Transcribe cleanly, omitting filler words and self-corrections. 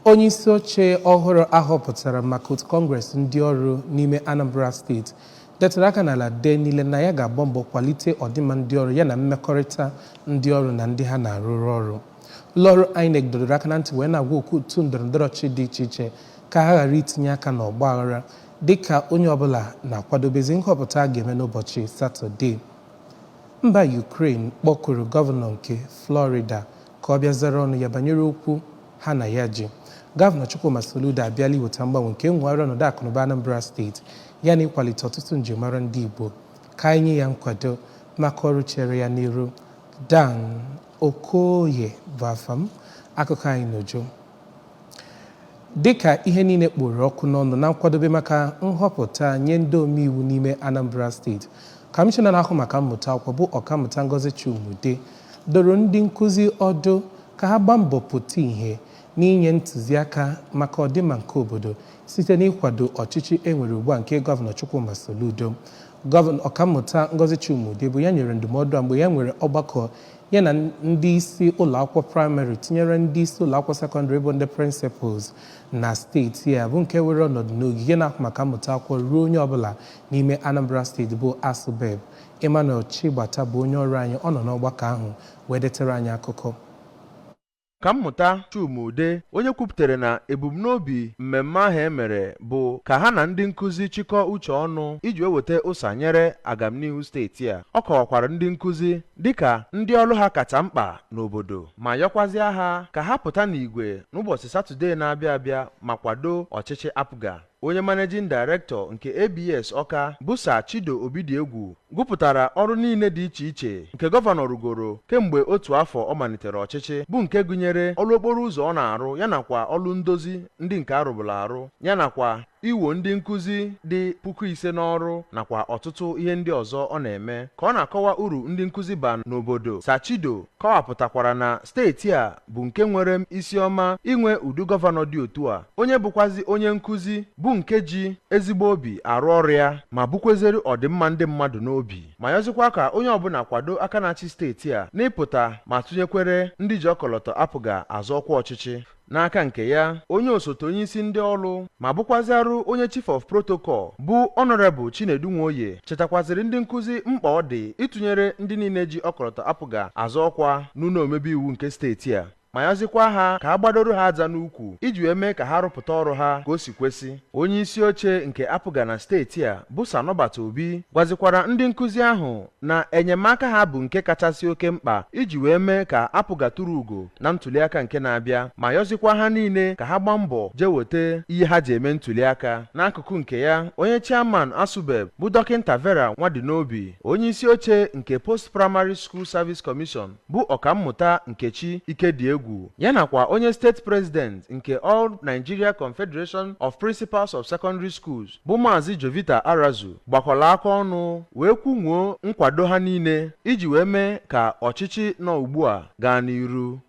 Onye isi oche ọhụrụ ahọpụtara maka otu Kọngres ndị ọrụ n'ime Anambra steeti detara aka n'ala dee niile na ya ga-agba mbọ kwalite ọdịmma ndị ọrụ ya na mmekọrịta ndị ọrụ na ndị ha na-arụrụ ọrụ. Ụlọọrụ INEC dọrọ aka na ntị wee na-agwa otu ndọrọndọrọ ọchịchị dị iche iche ka ha ghara itinye aka n'ọgba aghara dịka onye ọbụla na-akwadobezi nhọpụta a ga-eme n'ụbọchị Satọde. Mba Ukraine kpọkuru gọvanọ nke Florida ka ọ bịa zara ọnụ ya banyere okwu ha na ya ji. Gọvanọ Chukwuma Soludo abịala iweta mgbanwe nke nwegharị ọnọdụ akụnụba Anambra steeti ya na ịkwalite ọtụtụ njirimara ndị Igbo ka anyị nye ya nkwado maka ọrụ chere ya n'iru. Dan Okoye bụ afa m, akụkọ anyị n'uju. Dịka ihe niile kporo ọkụ n'ọnụ na nkwadobe maka nhọpụta nye ndị omeiwu n'ime Anambra steeti, Kọmishọna na-ahụ maka mmụta akwụkwọ bụ Ọkammụta Ngozi Chumude doro ndị nkụzi ọdụ ka ha gbaa mbọ pụta ìhè n'inye ntụziaka maka ọdịmma nke obodo site n'ịkwado ọchịchị enwere ugbu a nke Gọvanọ Chukwuma Soludo. Gọvanọ Ọkammụta Ngozi Chumude bụ ya nyere ndụmọdụ mgbe ya nwere ọgbakọ ya na ndị isi ụlọakwụkwọ praịmarị tinyere ndị isi ụlọakwụkwọ sekọndịrị bụ ndị prịnsịpals na steeti ya bụ nke were ọnọdụ n'ogige na-ahụ maka mmụta akwụkwọ ruo onye ọbụla n'ime Anambra steeti bụ ASUBEB. Emmanuel Chigbata bụ onye ọrụ anyị, ọ nọ n'ọgbakọ ahụ wee detara anyị akụkọ. Ọkammụta Chumude onye kwupụtara na ebumnobi mmemme ahụ emere bụ ka ha na ndị nkụzi chịkọọ uche ọnụ iji weweta ụsa nyere agamnihu steeti a. Ọ kọwakwara ndị nkụzi dịka ndị ọrụ ha kacha mkpa n'obodo ma yọkwazịa ha ka ha pụta n'igwe n'ụbọchị Satọde na-abịa abịa ma kwado ọchịchị APGA. Onye managing director nke ABS Ọka bụ Sir Chido Obidiegwu gụpụtara ọrụ niile dị iche iche nke gọvanọ rugoro kemgbe otu afọ ọ malitere ọchịchị, bụ nke gụnyere ọrụ okporo ụzọ ọ na-arụ yanakwa ọrụ ndozi ndị nke arụbụla arụ yanakwa iwo ndị nkụzi dị 5,000 n'ọrụ nakwa ọtụtụ ihe ndị ọzọ ọ na-eme. Ka ọ na-akọwa uru ndị nkụzi ba n'obodo, Sir Chido kọwapụtakwara na steeti a bụ nke nwere isi ọma inwe udu gọvanọ dị otu a, onye bụkwazi onye nkụzi bụ nke ji ezigbo obi arụ ọrụ ya ma bukweziri ọdịmma ndị mmadụ n'obi, ma yọzikwa ka onye ọbụla kwado aka na-achị steeti a n'ịpụta ma tụnyekwere ndị ji ọkọlọtọ APGA azọ ọkwa ọchịchị. N'aka nke ya, onye osote onye isi ndị ọrụ ma bụkwaziarụ onye Chief of Protocol bụ Honorable Chinedu Nwoye chetakwaziri ndị nkụzi mkpa ọ dị ịtụnyere ndị niile ji ọkọlọtọ APGA azọ ọkwa n'ụlọ omebe iwu nke steeti a, ma yazikwa ha ka ha gbadoro ha aja n'ukwu iji wee mee ka ha rụpụta ọrụ ha ka o si kwesị. Onye isi oche nke APGA na steeti a bụ Sanobata Obi gwazikwara ndị nkụzi ahụ na enyemaka ha bụ nke kachasị oke mkpa iji wee mee ka APGA tụrụ ugo na ntuliaka nke na-abịa, ma yọzikwa ha niile ka ha gbaa mbọ jee weta ihe ha ji eme ntuliaka. N'akụkụ nke ya, onye chairman ASUBEB bụ Dọkịnta Vera Nwadinobi, onye isi oche nke Post Primary School Service Commission bụ Ọkammụta Nkechi Ikediegwu yanakwa onye steeti president nke All Nigeria Confederation of Principals of Secondary Schools bụ Maazị Jovita Arazu gbakọla aka ọnụ wee kwunwuo nkwado ha niile iji wee mee ka ọchịchị nọ ugbu a gaa n'iru.